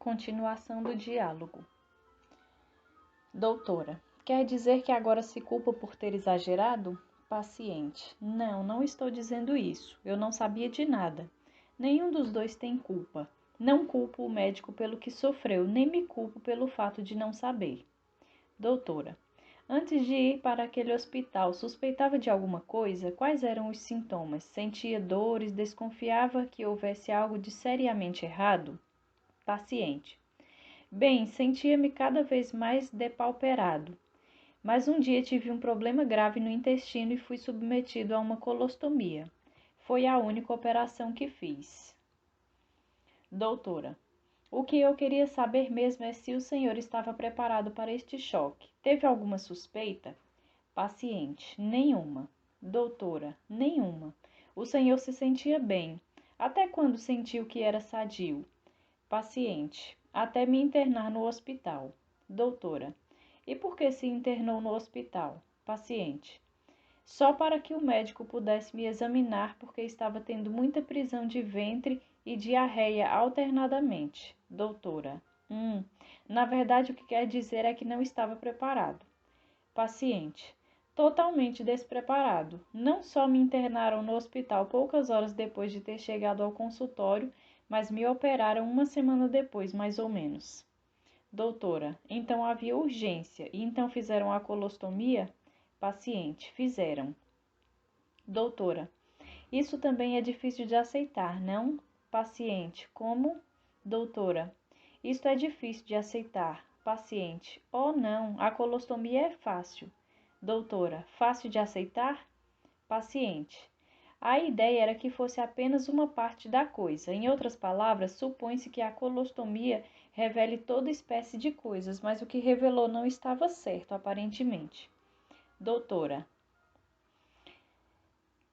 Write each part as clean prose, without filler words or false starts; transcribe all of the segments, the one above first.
Continuação do diálogo. Doutora, quer dizer que agora se culpa por ter exagerado? Paciente, não estou dizendo isso. Eu não sabia de nada. Nenhum dos dois tem culpa. Não culpo o médico pelo que sofreu, nem me culpo pelo fato de não saber. Doutora, antes de ir para aquele hospital, suspeitava de alguma coisa? Quais eram os sintomas? Sentia dores? Desconfiava que houvesse algo de seriamente errado? Paciente. Bem, sentia-me cada vez mais depauperado, mas um dia tive um problema grave no intestino e fui submetido a uma colostomia. Foi a única operação que fiz. Doutora, o que eu queria saber mesmo é se o senhor estava preparado para este choque. Teve alguma suspeita? Paciente, nenhuma. Doutora, nenhuma. O senhor se sentia bem. Até quando sentiu que era sadio? Paciente, até me internar no hospital. Doutora, e por que se internou no hospital? Paciente, só para que o médico pudesse me examinar porque estava tendo muita prisão de ventre e diarreia alternadamente. Doutora, na verdade o que quer dizer é que não estava preparado. Paciente, totalmente despreparado. Não só me internaram no hospital poucas horas depois de ter chegado ao consultório, mas me operaram uma semana depois, mais ou menos. Doutora, então havia urgência e então fizeram a colostomia? Paciente, fizeram. Doutora, isso também é difícil de aceitar, não? Paciente, como? Doutora, isto é difícil de aceitar. Paciente, oh não, a colostomia é fácil. Doutora, fácil de aceitar? Paciente, a ideia era que fosse apenas uma parte da coisa. Em outras palavras, supõe-se que a colostomia revele toda espécie de coisas, mas o que revelou não estava certo, aparentemente. Doutora,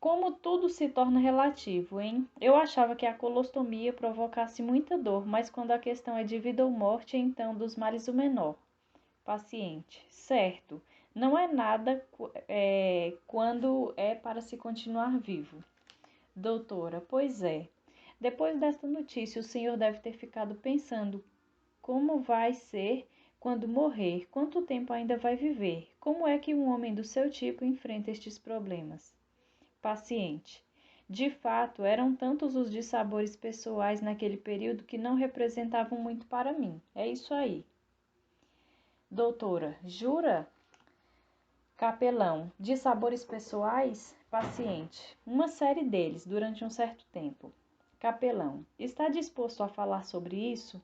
como tudo se torna relativo, hein? Eu achava que a colostomia provocasse muita dor, mas quando a questão é de vida ou morte, então dos males o menor. Paciente, certo. Não é nada quando é para se continuar vivo. Doutora, pois é. Depois desta notícia, o senhor deve ter ficado pensando como vai ser quando morrer, quanto tempo ainda vai viver, como é que um homem do seu tipo enfrenta estes problemas. Paciente, de fato, eram tantos os dissabores pessoais naquele período que não representavam muito para mim. É isso aí. Doutora, jura? Capelão, dissabores pessoais? Paciente, uma série deles, durante um certo tempo. Capelão, está disposto a falar sobre isso?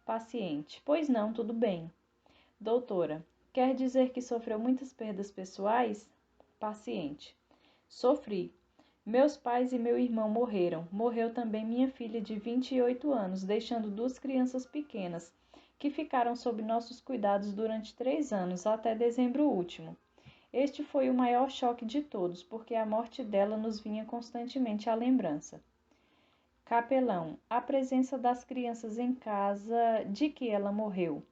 Paciente, pois não, tudo bem. Doutora, quer dizer que sofreu muitas perdas pessoais? Paciente, sofri. Meus pais e meu irmão morreram. Morreu também minha filha de 28 anos, deixando 2 crianças pequenas, que ficaram sob nossos cuidados durante 3 anos, até dezembro último. Este foi o maior choque de todos, porque a morte dela nos vinha constantemente à lembrança. Capelão, a presença das crianças em casa, de que ela morreu?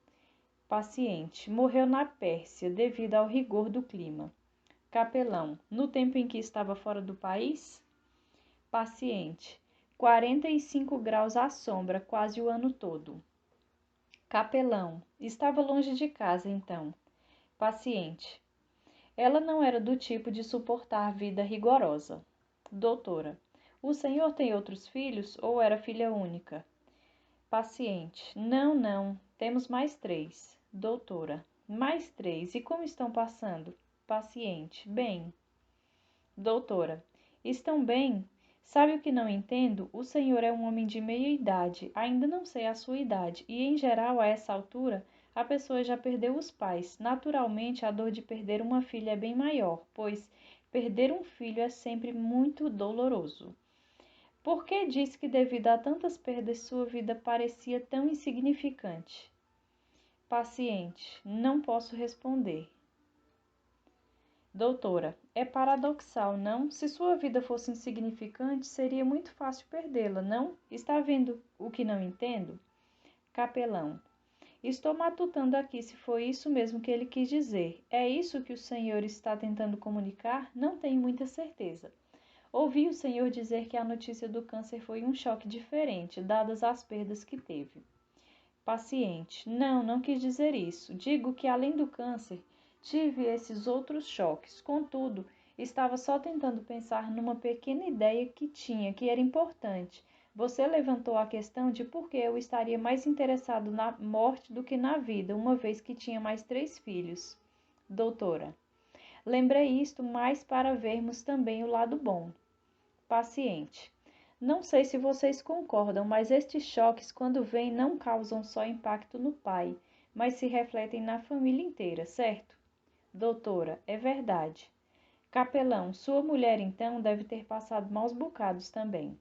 Paciente, morreu na Pérsia, devido ao rigor do clima. Capelão, no tempo em que estava fora do país? Paciente, 45 graus à sombra, quase o ano todo. Capelão, estava longe de casa então. Paciente, ela não era do tipo de suportar vida rigorosa. Doutora, o senhor tem outros filhos ou era filha única? Paciente, não, temos mais 3. Doutora, mais 3, e como estão passando? Paciente, bem. Doutora, estão bem? Sabe o que não entendo? O senhor é um homem de meia idade, ainda não sei a sua idade, e em geral, a essa altura, a pessoa já perdeu os pais. Naturalmente, a dor de perder uma filha é bem maior, pois perder um filho é sempre muito doloroso. Por que diz que devido a tantas perdas sua vida parecia tão insignificante? Paciente, não posso responder. Doutora, é paradoxal, não? Se sua vida fosse insignificante, seria muito fácil perdê-la, não? Está vendo o que não entendo? Capelão, estou matutando aqui se foi isso mesmo que ele quis dizer. É isso que o senhor está tentando comunicar? Não tenho muita certeza. Ouvi o senhor dizer que a notícia do câncer foi um choque diferente, dadas as perdas que teve. Paciente: não, não quis dizer isso. Digo que além do câncer, tive esses outros choques. Contudo, estava só tentando pensar numa pequena ideia que tinha, que era importante. Você levantou a questão de por que eu estaria mais interessado na morte do que na vida, uma vez que tinha mais 3 filhos. Doutora: lembrei isto mais para vermos também o lado bom. Paciente: não sei se vocês concordam, mas estes choques, quando vêm, não causam só impacto no pai, mas se refletem na família inteira, certo? Doutora: é verdade. Capelão: sua mulher então deve ter passado maus bocados também.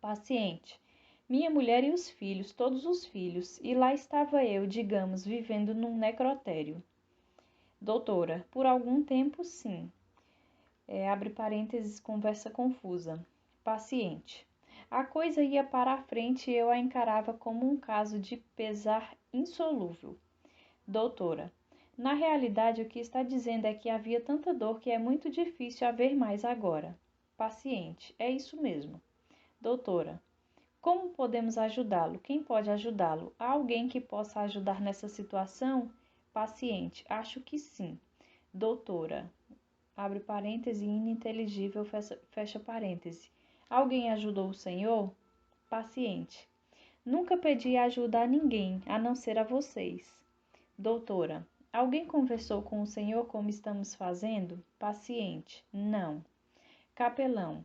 Paciente: minha mulher e os filhos, todos os filhos, e lá estava eu, digamos, vivendo num necrotério. Doutora: por algum tempo, sim. Abre parênteses, conversa confusa. Paciente: a coisa ia para a frente e eu a encarava como um caso de pesar insolúvel. Doutora: na realidade, o que está dizendo é que havia tanta dor que é muito difícil haver mais agora. Paciente: é isso mesmo. Doutora: como podemos ajudá-lo? Quem pode ajudá-lo? Há alguém que possa ajudar nessa situação? Paciente: acho que sim. Doutora: abre parêntese, ininteligível, fecha parêntese. Alguém ajudou o senhor? Paciente: nunca pedi ajuda a ninguém, a não ser a vocês. Doutora: alguém conversou com o senhor como estamos fazendo? Paciente: não. Capelão: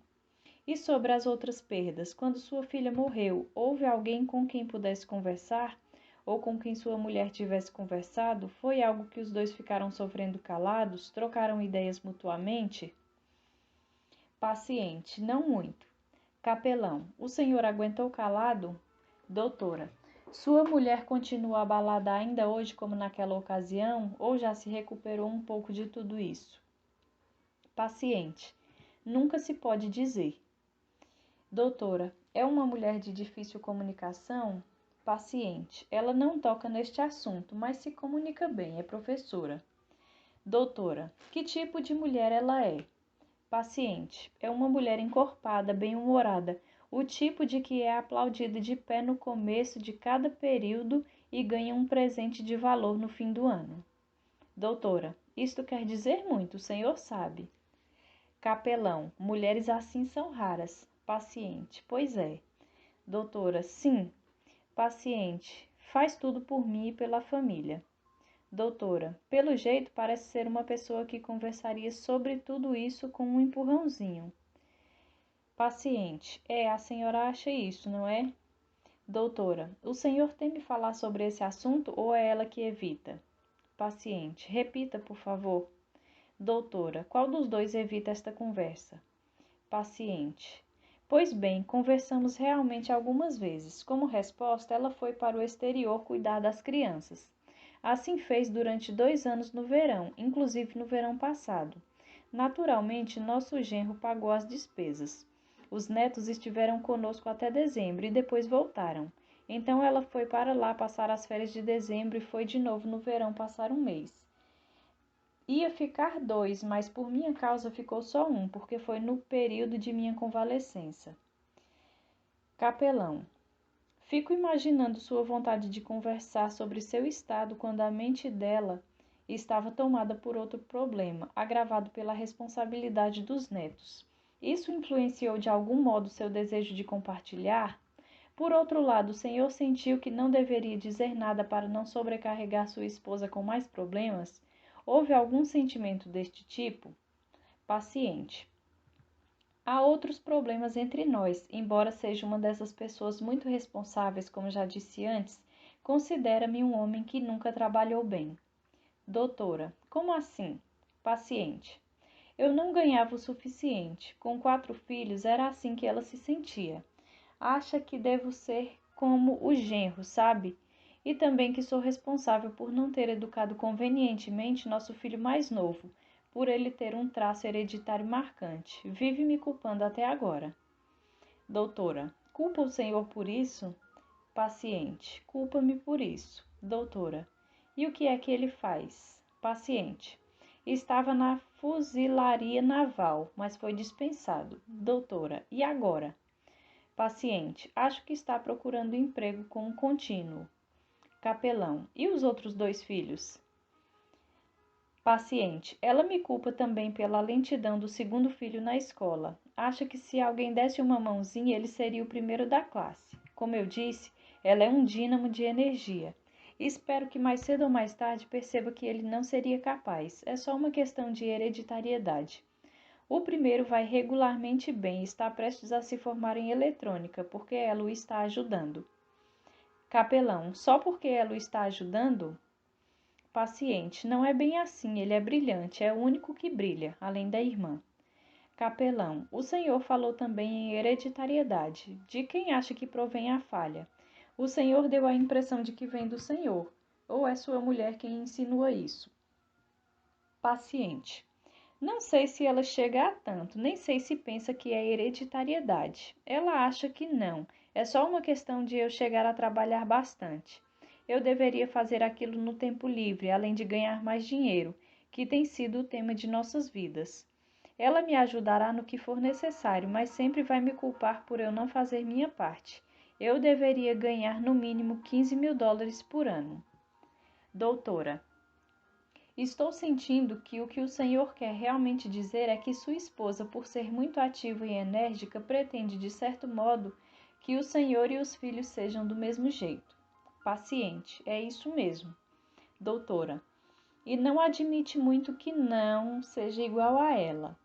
e sobre as outras perdas? Quando sua filha morreu, houve alguém com quem pudesse conversar? Ou com quem sua mulher tivesse conversado? Foi algo que os dois ficaram sofrendo calados? Trocaram ideias mutuamente? Paciente: não muito. Capelão: o senhor aguentou calado? Doutora: sua mulher continua abalada ainda hoje como naquela ocasião? Ou já se recuperou um pouco de tudo isso? Paciente: nunca se pode dizer. Doutora: é uma mulher de difícil comunicação? Paciente: ela não toca neste assunto, mas se comunica bem, é professora. Doutora: que tipo de mulher ela é? Paciente: é uma mulher encorpada, bem-humorada, o tipo de que é aplaudida de pé no começo de cada período e ganha um presente de valor no fim do ano. Doutora: isto quer dizer muito, o senhor sabe. Capelão: mulheres assim são raras. Paciente: pois é. Doutora: sim. Paciente: faz tudo por mim e pela família. Doutora: pelo jeito parece ser uma pessoa que conversaria sobre tudo isso com um empurrãozinho. Paciente: a senhora acha isso, não é? Doutora: o senhor teme falar sobre esse assunto ou é ela que evita? Paciente: repita, por favor. Doutora: qual dos dois evita esta conversa? Paciente: pois bem, conversamos realmente algumas vezes. Como resposta, ela foi para o exterior cuidar das crianças. Assim fez durante 2 anos no verão, inclusive no verão passado. Naturalmente, nosso genro pagou as despesas. Os netos estiveram conosco até dezembro e depois voltaram. Então ela foi para lá passar as férias de dezembro e foi de novo no verão passar um mês. Ia ficar 2, mas por minha causa ficou só um, porque foi no período de minha convalescença. Capelão: fico imaginando sua vontade de conversar sobre seu estado quando a mente dela estava tomada por outro problema, agravado pela responsabilidade dos netos. Isso influenciou de algum modo seu desejo de compartilhar? Por outro lado, o senhor sentiu que não deveria dizer nada para não sobrecarregar sua esposa com mais problemas? Houve algum sentimento deste tipo? Paciente: há outros problemas entre nós, embora seja uma dessas pessoas muito responsáveis, como já disse antes, considera-me um homem que nunca trabalhou bem. Doutora: como assim? Paciente: eu não ganhava o suficiente. Com 4 filhos, era assim que ela se sentia. Acha que devo ser como o genro, sabe? E também que sou responsável por não ter educado convenientemente nosso filho mais novo, por ele ter um traço hereditário marcante. Vive me culpando até agora. Doutora: culpa o senhor por isso? Paciente: culpa-me por isso. Doutora: e o que é que ele faz? Paciente: estava na fuzilaria naval, mas foi dispensado. Doutora: e agora? Paciente: acho que está procurando emprego como contínuo. Capelão: e os outros 2 filhos? Paciente: ela me culpa também pela lentidão do segundo filho na escola. Acha que se alguém desse uma mãozinha, ele seria o primeiro da classe. Como eu disse, ela é um dínamo de energia. Espero que mais cedo ou mais tarde perceba que ele não seria capaz. É só uma questão de hereditariedade. O primeiro vai regularmente bem e está prestes a se formar em eletrônica, porque ela o está ajudando. Capelão: só porque ela o está ajudando? Paciente: não é bem assim, ele é brilhante, é o único que brilha, além da irmã. Capelão: o senhor falou também em hereditariedade. De quem acha que provém a falha? O senhor deu a impressão de que vem do senhor, ou é sua mulher quem insinua isso? Paciente: não sei se ela chega a tanto, nem sei se pensa que é hereditariedade. Ela acha que não, é só uma questão de eu chegar a trabalhar bastante. Eu deveria fazer aquilo no tempo livre, além de ganhar mais dinheiro, que tem sido o tema de nossas vidas. Ela me ajudará no que for necessário, mas sempre vai me culpar por eu não fazer minha parte. Eu deveria ganhar no mínimo US$ 15.000 por ano. Doutora: estou sentindo que o o senhor quer realmente dizer é que sua esposa, por ser muito ativa e enérgica, pretende, de certo modo, que o senhor e os filhos sejam do mesmo jeito. Paciente: é isso mesmo. Doutora: e não admite muito que não seja igual a ela.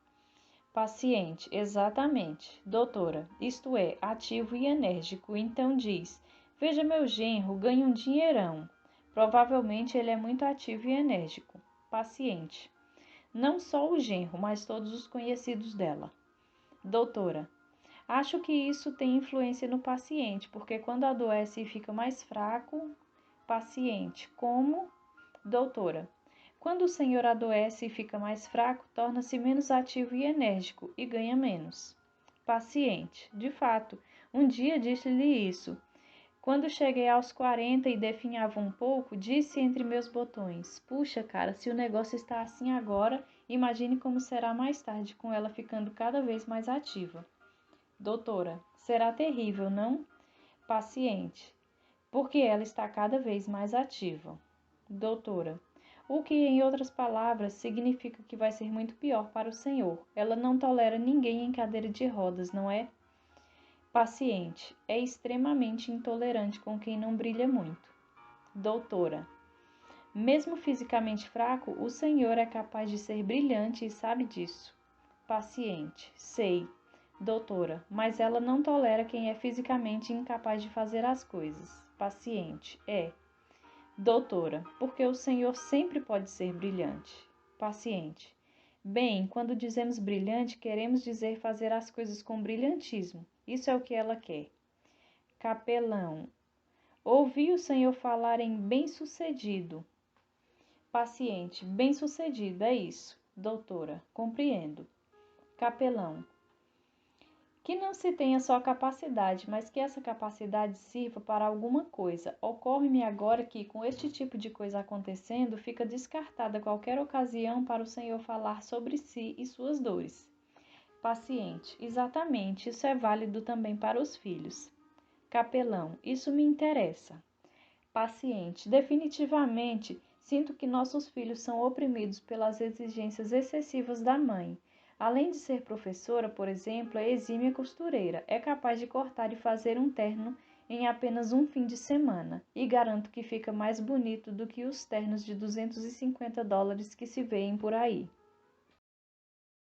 Paciente: exatamente. Doutora: isto é, ativo e enérgico. Então diz: veja meu genro, ganha um dinheirão. Provavelmente ele é muito ativo e enérgico. Paciente: não só o genro, mas todos os conhecidos dela. Doutora: acho que isso tem influência no paciente, porque quando adoece e fica mais fraco. Paciente: como? Doutora: quando o senhor adoece e fica mais fraco, torna-se menos ativo e enérgico e ganha menos. Paciente: de fato, um dia disse-lhe isso. Quando cheguei aos 40 e definhava um pouco, disse entre meus botões: puxa, cara, se o negócio está assim agora, imagine como será mais tarde, com ela ficando cada vez mais ativa. Doutora: será terrível, não? Paciente: porque ela está cada vez mais ativa. Doutora: o que, em outras palavras, significa que vai ser muito pior para o senhor. Ela não tolera ninguém em cadeira de rodas, não é? Paciente: é extremamente intolerante com quem não brilha muito. Doutora: mesmo fisicamente fraco, o senhor é capaz de ser brilhante e sabe disso. Paciente: sei. Doutora: mas ela não tolera quem é fisicamente incapaz de fazer as coisas. Paciente: é. Doutora: porque o senhor sempre pode ser brilhante. Paciente: bem, quando dizemos brilhante, queremos dizer fazer as coisas com brilhantismo. Isso é o que ela quer. Capelão: ouvi o senhor falar em bem-sucedido. Paciente: bem-sucedido, é isso. Doutora: compreendo. Capelão: que não se tenha só capacidade, mas que essa capacidade sirva para alguma coisa. Ocorre-me agora que, com este tipo de coisa acontecendo, fica descartada qualquer ocasião para o senhor falar sobre si e suas dores. Paciente: exatamente, isso é válido também para os filhos. Capelão: isso me interessa. Paciente: definitivamente, sinto que nossos filhos são oprimidos pelas exigências excessivas da mãe. Além de ser professora, por exemplo, é exímia costureira. É capaz de cortar e fazer um terno em apenas um fim de semana. E garanto que fica mais bonito do que os ternos de US$ 250 que se veem por aí.